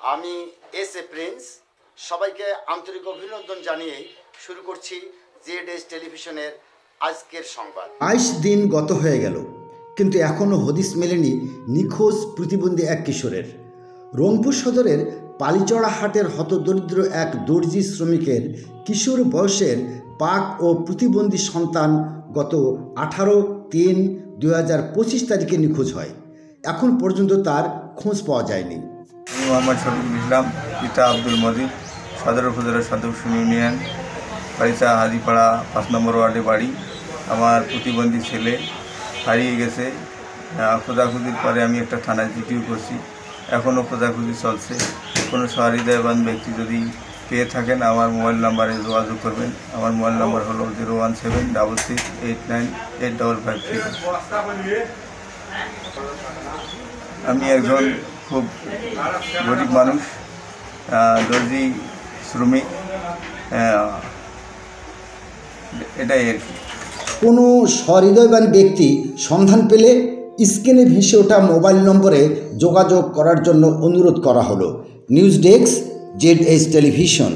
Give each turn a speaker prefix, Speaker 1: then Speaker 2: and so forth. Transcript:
Speaker 1: আমি S A Prince সবাইকে আন্তরিক অভিনন্দন জানিয়ে শুরু করছি জেড টেলিভিশনের আজকের সংবাদ। 22 দিন গত হয়ে গেল, কিন্তু এখনও হদিস মেলেনি নিখোঁজ প্রতিবন্ধী এক কিশোরের। রংপুর সদরের পালিচড়া হাটের হতদরিদ্র এক দর্জি শ্রমিকের কিশোর বয়সের পাক ও প্রতিবন্ধী সন্তান গত 18/3/2025 তারিখে নিখোঁজ হয়। এখন পর্যন্ত তার খোঁজ পাওয়া যায়নি।
Speaker 2: মোহাম্মদ শফিকুল ইসলাম, পিতা আব্দুল মজিদ, সদর উপজেলার সদস্য ইউনিয়ন, বাড়িটা হাজিপাড়া 5 নম্বর ওয়ার্ডে বাড়ি। আমার প্রতিবন্ধী ছেলে হারিয়ে গেছে। খোঁজাখুঁজির পরে আমি একটা থানায় জিডিও করছি, এখনও খোঁজাখুঁজি চলছে। কোনো সহৃদয়বান ব্যক্তি যদি পেয়ে থাকেন আমার মোবাইল নাম্বারে যোগাযোগ করবেন। আমার মোবাইল নাম্বার হলো 01766898553। আমি একজন খুব গরিব মানুষ, দর্জি শ্রমিক, এটাই আর কি।
Speaker 1: কোনো সহৃদয়বান ব্যক্তি সন্ধান পেলে স্ক্রিনে ভেসে ওঠা মোবাইল নম্বরে যোগাযোগ করার জন্য অনুরোধ করা হলো। News desk, Z television.